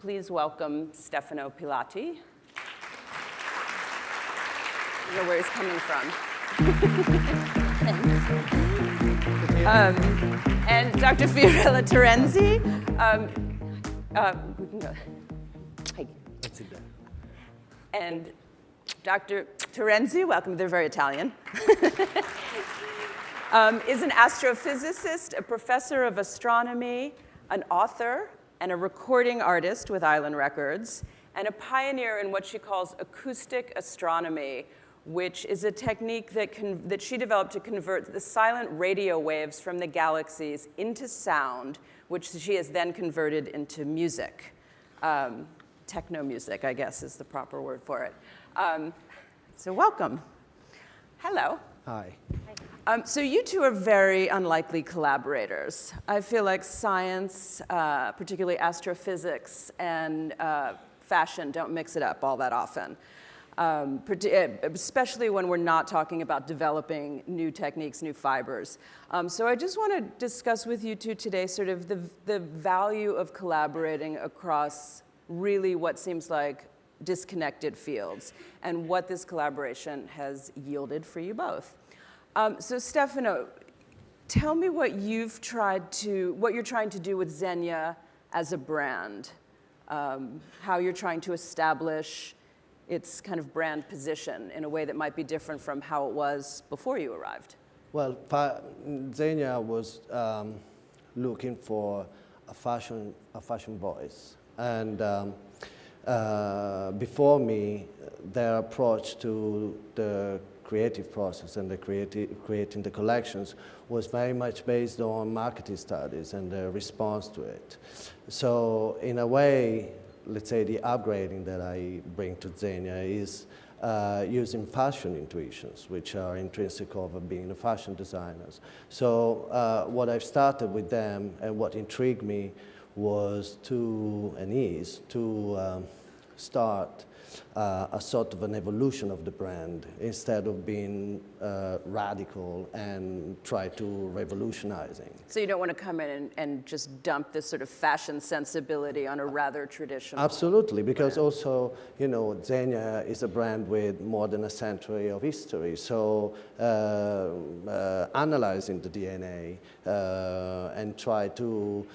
Please welcome Stefano Pilati. I don't know where he's coming from. And Dr. Fiorella Terenzi. We can go. Hi. Let's sit down. And Dr. Terenzi, welcome, they're very Italian, is an astrophysicist, a professor of astronomy, an author, and a recording artist with Island Records, and a pioneer in what she calls acoustic astronomy, which is a technique that she developed to convert the silent radio waves from the galaxies into sound, which she has then converted into music. Techno music, I guess, is the proper word for it. So welcome. Hello. Hi. So you two are very unlikely collaborators. I feel like science, particularly astrophysics, and fashion don't mix it up all that often, especially when we're not talking about developing new techniques, new fibers. So I just want to discuss with you two today sort of the value of collaborating across really what seems like disconnected fields and what this collaboration has yielded for you both. So Stefano, tell me what you're trying to do with Zegna as a brand, how you're trying to establish its kind of brand position in a way that might be different from how it was before you arrived. Well, Zegna was looking for a fashion voice, and before me, their approach to the creative process and creating the collections was very much based on marketing studies and the response to it. So in a way, let's say the upgrading that I bring to Zegna is using fashion intuitions, which are intrinsic of being a fashion designers. So what I've started with them and what intrigued me was to start a sort of an evolution of the brand instead of being radical and try to revolutionizing. So you don't want to come in and just dump this sort of fashion sensibility on a rather traditional. Absolutely, because also, you know, Zegna is a brand with more than a century of history. So analyzing the DNA and try to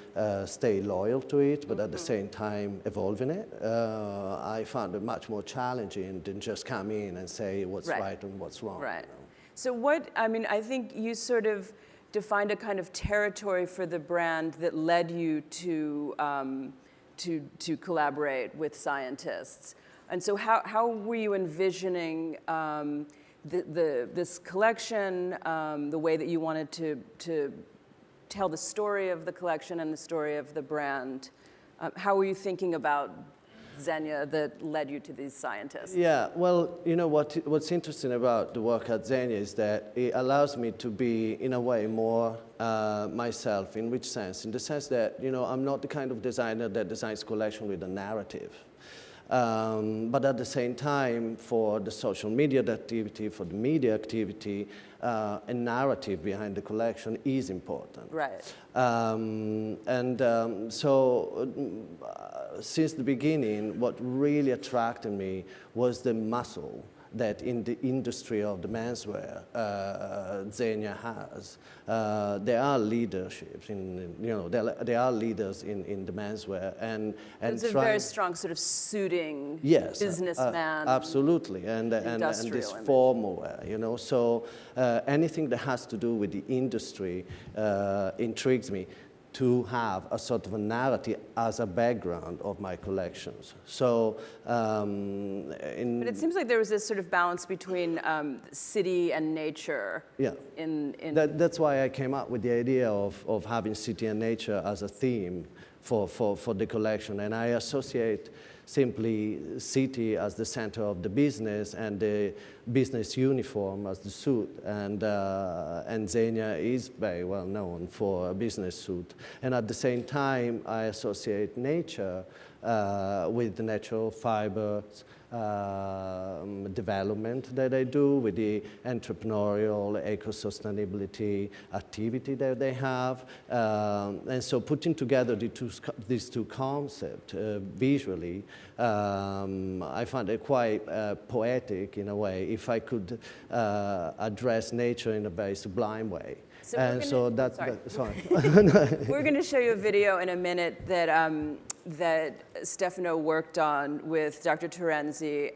stay loyal to it, but at the same time evolving it, I found it much more challenging than just come in and say what's right and what's wrong. Right. You know? So I think you sort of defined a kind of territory for the brand that led you to collaborate with scientists. And so how were you envisioning this collection, the way that you wanted to tell the story of the collection and the story of the brand? How were you thinking about Zegna that led you to these scientists? Yeah, well, you know, what's interesting about the work at Zegna is that it allows me to be, in a way, more myself. In which sense? In the sense that, you know, I'm not the kind of designer that designs collection with a narrative. But at the same time, for the social media activity, for the media activity, a narrative behind the collection is important. Right. So since the beginning, what really attracted me was the muscle that in the industry of the menswear Zegna has. There are leaderships there are leaders in the menswear and it's a very strong sort of suiting businessman. Absolutely, and this formal wear, you know. So anything that has to do with the industry intrigues me, to have a sort of a narrative as a background of my collections. So, but it seems like there was this sort of balance between city and nature. Yeah. That's why I came up with the idea of having city and nature as a theme for the collection, and I associate simply city as the center of the business and the business uniform as the suit, and Zegna is very well known for a business suit. And at the same time, I associate nature with the natural fibers development that they do, with the entrepreneurial eco-sustainability activity that they have. And so putting together these two concepts visually, I found it quite poetic in a way, if I could address nature in a very sublime way. So And so that, sorry. We're going to show you a video in a minute that, that Stefano worked on with Dr. Terenzi.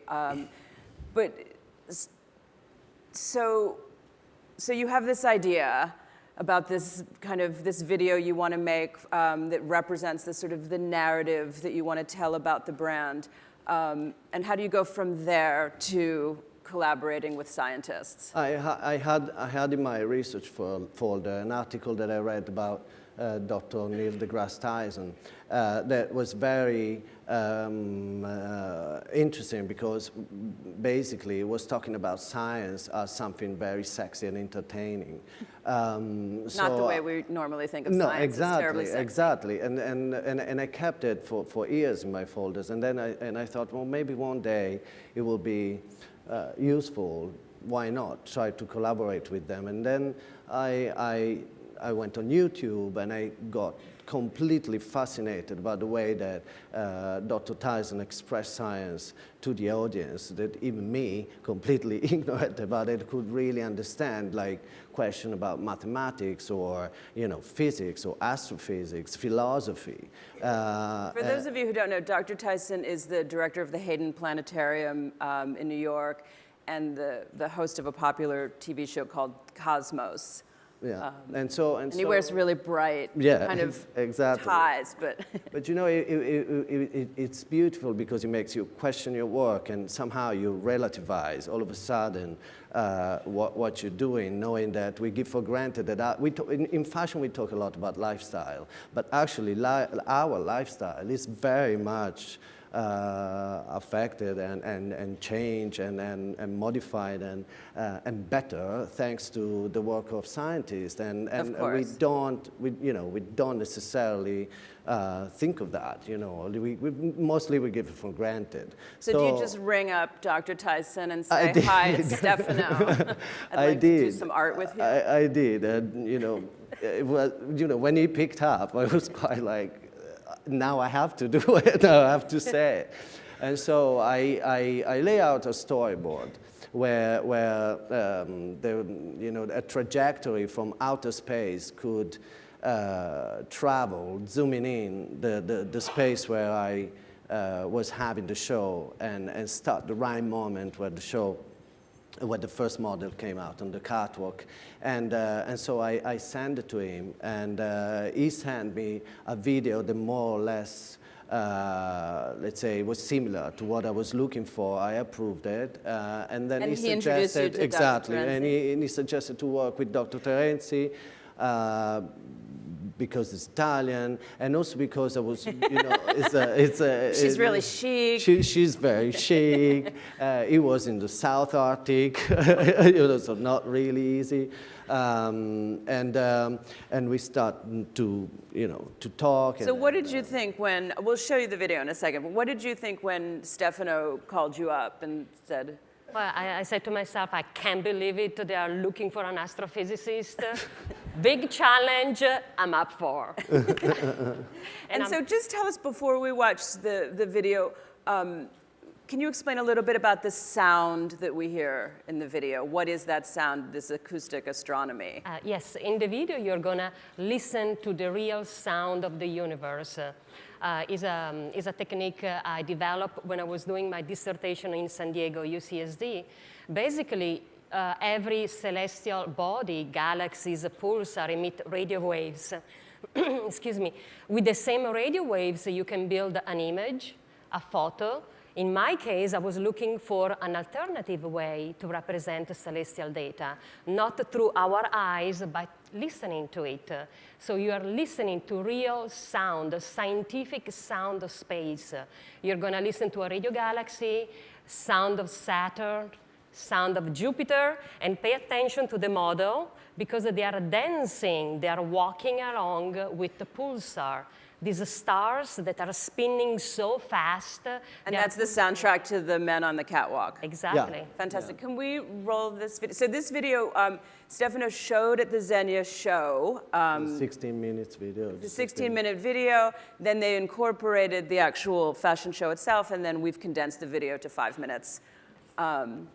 But so you have this idea about this kind of this video you want to make that represents the sort of the narrative that you want to tell about the brand. And how do you go from there to collaborating with scientists? I had in my research folder an article that I read about Dr. Neil deGrasse Tyson that was very interesting, because basically it was talking about science as something very sexy and entertaining. Not the way we normally think of science. Exactly, it's terribly sexy. exactly. And I kept it for years in my folders, and then I thought, well, maybe one day it will be useful. Why not try to collaborate with them? And then I went on YouTube, and I got completely fascinated by the way that Dr. Tyson expressed science to the audience, that even me, completely ignorant about it, could really understand, like question about mathematics or physics or astrophysics, philosophy. For those of you who don't know, Dr. Tyson is the director of the Hayden Planetarium in New York, and the host of a popular TV show called Cosmos. Yeah, and he wears really bright kind of exactly. ties, but but it's beautiful because it makes you question your work, and somehow you relativize all of a sudden what you're doing, knowing that we give for granted that in fashion we talk a lot about lifestyle, but actually our lifestyle is very much affected and changed and modified and better thanks to the work of scientists, and we don't necessarily think of that. Mostly we give it for granted. So do you just ring up Dr. Tyson and say, "Hi, it's Stefano. I'd like to do some art with you"? I did, and it was, when he picked up, I was quite like, now I have to do it, now I have to say it. And so I lay out a storyboard where a trajectory from outer space could travel, zooming in the space where I was having the show, and start the right moment where the first model came out on the catwalk. And so I sent it to him, and he sent me a video that more or less, let's say, was similar to what I was looking for. I approved it, and then he suggested, exactly, and he suggested to work with Dr. Terenzi, because it's Italian, and also because I was, she's really chic. She's very chic. It was in the South Arctic, so not really easy. And we start to talk. So what did you think when, we'll show you the video in a second, but what did you think when Stefano called you up and said? Well, I said to myself, I can't believe it. They are looking for an astrophysicist. Big challenge, I'm up for. and so just tell us, before we watch the video, can you explain a little bit about the sound that we hear in the video? What is that sound, this acoustic astronomy? Yes, in the video, you're going to listen to the real sound of the universe. Is a technique I developed when I was doing my dissertation in San Diego, UCSD. Basically, every celestial body, galaxies, pulsar, emit radio waves. Excuse me. With the same radio waves, you can build an image, a photo. In my case, I was looking for an alternative way to represent celestial data, not through our eyes, but listening to it. So you are listening to real sound, scientific sound of space. You're going to listen to a radio galaxy, sound of Saturn, sound of Jupiter, and pay attention to the model, because they are dancing, they are walking along with the pulsar. these stars that are spinning so fast. And that's the soundtrack to the men on the catwalk. Exactly. Yeah. Fantastic. Can we roll this video? So this video, Stefano showed at the Zegna show. 16 minutes video. The 16-minute video, then they incorporated the actual fashion show itself, and then we've condensed the video to 5 minutes. Can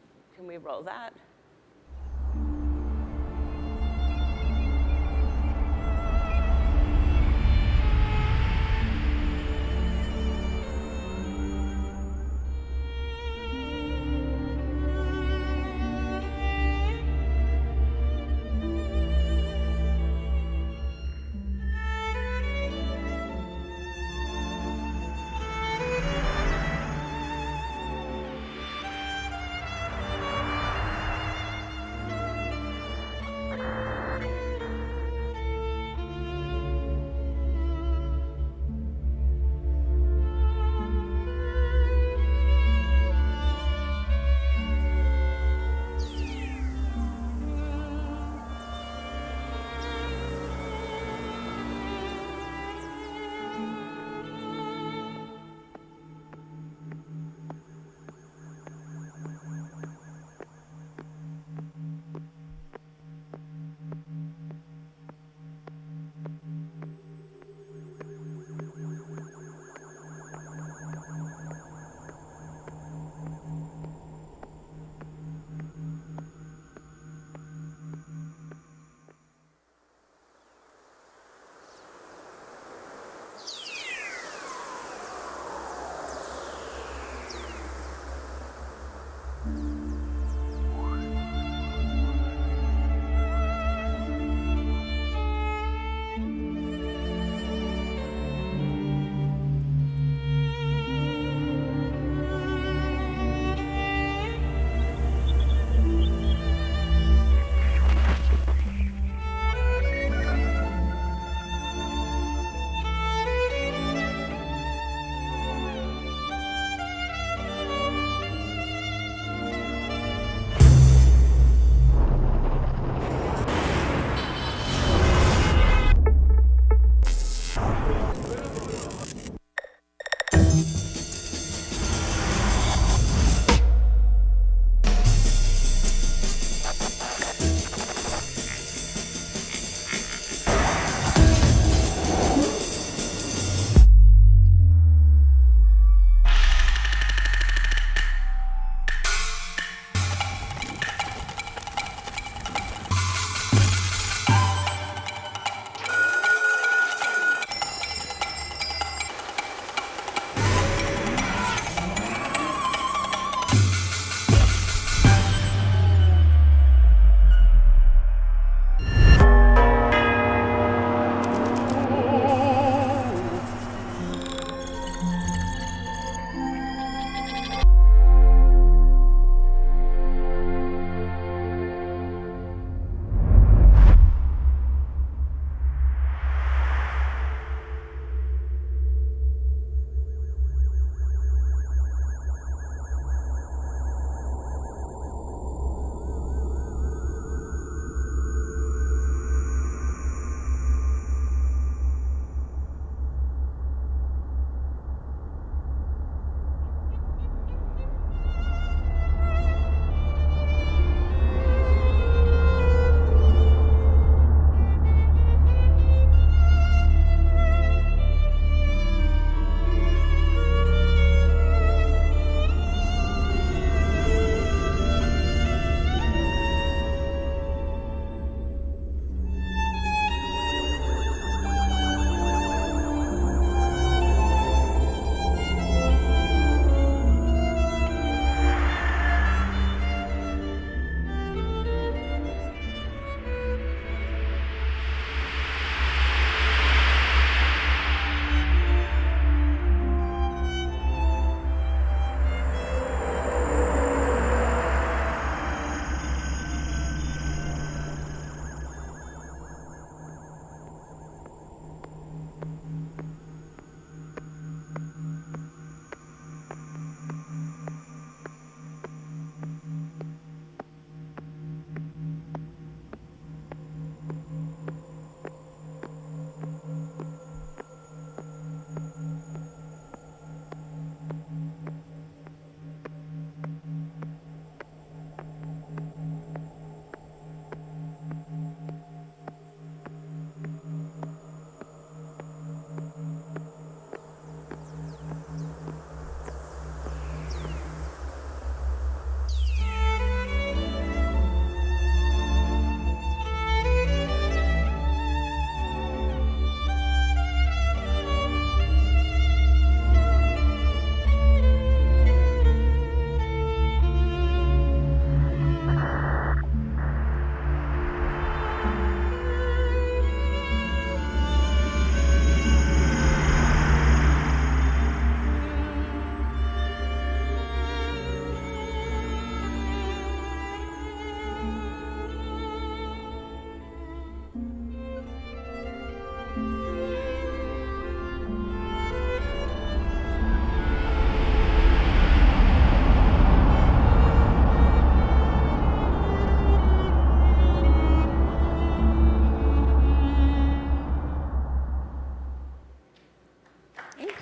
we roll that?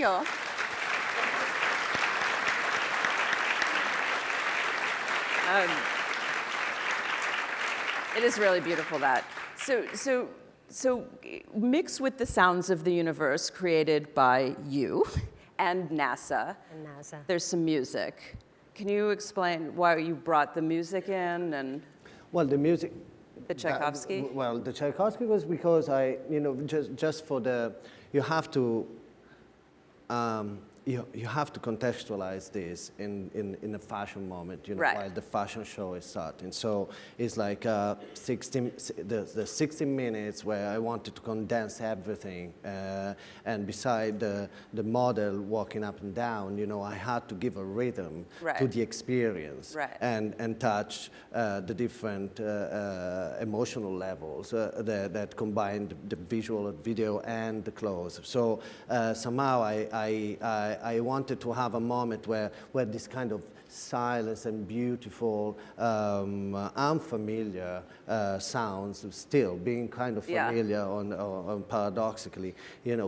cool. It is really beautiful, that. So mixed with the sounds of the universe created by you and NASA, there's some music. Can you explain why you brought the music in and Well, the music. the Tchaikovsky? Well, the Tchaikovsky was because just for the, you have to contextualize this in a fashion moment, Right. while the fashion show is starting. So it's like the 60 minutes where I wanted to condense everything, and beside the model walking up and down, I had to give a rhythm Right. to the experience, Right. and touch the different emotional levels that combined the visual, video, and the clothes. So somehow I wanted to have a moment where this kind of silence and beautiful, unfamiliar sounds, still being kind of familiar on paradoxically,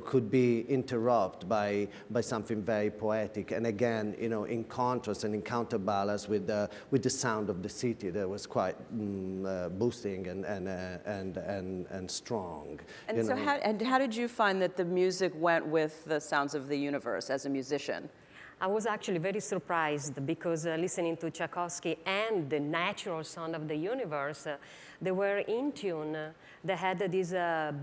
could be interrupted by something very poetic. And again, in contrast and in counterbalance with the sound of the city that was quite boosting and strong. And so how did you find that the music went with the sounds of the universe as a musician? I was actually very surprised because listening to Tchaikovsky and the natural sound of the universe, they were in tune. They had this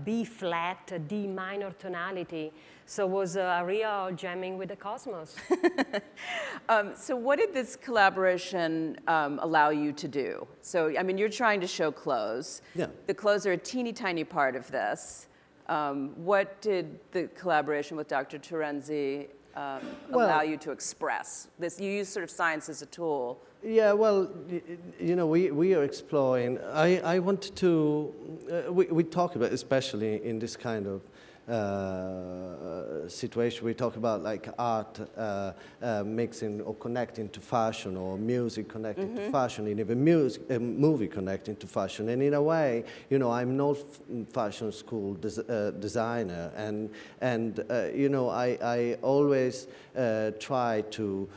B flat, D minor tonality. So it was a real jamming with the cosmos. So what did this collaboration allow you to do? So, I mean, you're trying to show clothes. Yeah. The clothes are a teeny tiny part of this. What did the collaboration with Dr. Terenzi allow you to express? You use sort of science as a tool. Yeah, well, we are exploring. I wanted to, we talk about, especially in this kind of situation, we talk about like art mixing or connecting to fashion, or music connecting to fashion, and even movie connecting to fashion. And in a way, I'm no fashion school designer, and I always try to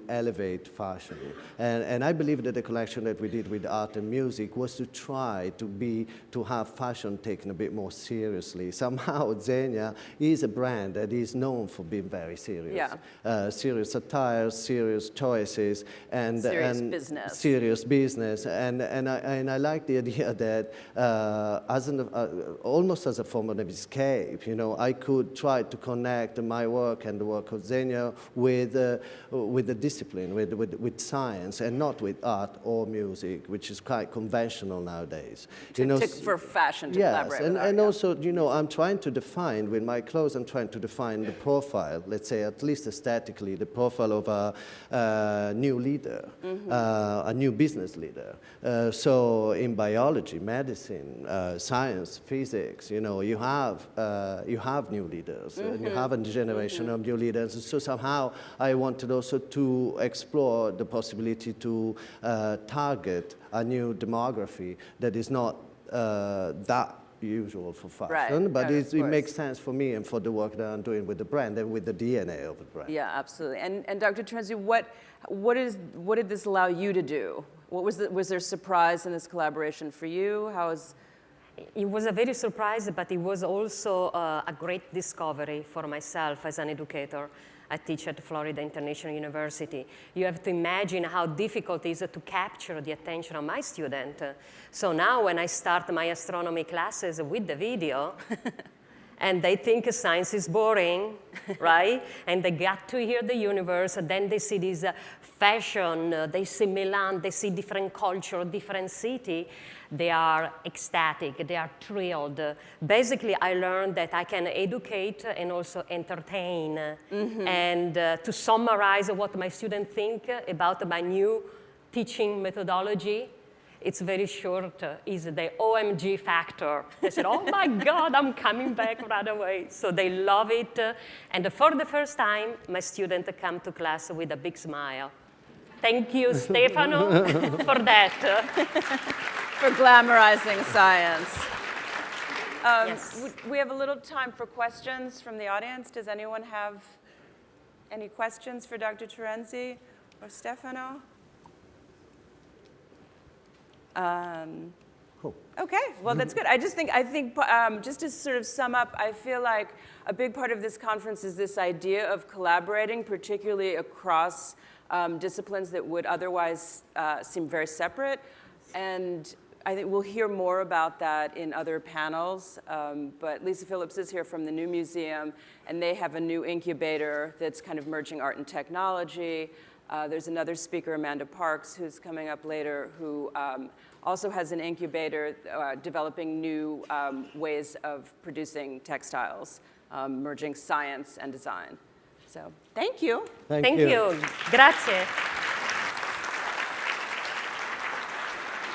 elevate fashion. And I believe that the collection that we did with art and music was to try to have fashion taken a bit more seriously. Somehow Zegna is a brand that is known for being very serious. Yeah. Serious attire, serious choices, and business. Serious business. And I like the idea that almost as a form of escape, I could try to connect my work and the work of Zegna with the discipline, with science, and not with art or music, which is quite conventional nowadays. For fashion to yes, collaborate with art, and also, I'm trying to define, with my clothes, I'm trying to define the profile, let's say, at least aesthetically, the profile of a new leader, a new business leader. So in biology, medicine, science, physics, you have new leaders, and you have a generation of new leaders. So somehow I wanted also to explore the possibility to target a new demography that is not that usual for fashion, right. but Right, it makes sense for me and for the work that I'm doing with the brand and with the DNA of the brand. Yeah, absolutely. And Dr. Terenzi, what did this allow you to do? Was there surprise in this collaboration for you? It was a very surprise, but it was also a great discovery for myself as an educator. I teach at Florida International University. You have to imagine how difficult it is to capture the attention of my student. So now when I start my astronomy classes with the video, and they think science is boring, right? And they got to hear the universe, and then they see this fashion, they see Milan, they see different culture, different city. They are ecstatic, they are thrilled. Basically, I learned that I can educate and also entertain. And to summarize what my students think about my new teaching methodology, it's very short, is the OMG factor. They said, oh my God, I'm coming back right away. So they love it. And for the first time, my students come to class with a big smile. Thank you, Stefano, for that. For glamorizing science. Yes. We have a little time for questions from the audience. Does anyone have Any questions for Dr. Terenzi or Stefano? Cool. Okay, well, that's good. I think just to sort of sum up, I feel like a big part of this conference is this idea of collaborating, particularly across disciplines that would otherwise seem very separate. And I think we'll hear more about that in other panels. But Lisa Phillips is here from the New Museum, and they have a new incubator that's kind of merging art and technology. There's another speaker, Amanda Parks, who's coming up later, who also has an incubator developing new ways of producing textiles, merging science and design. So thank you. Thank you. Grazie.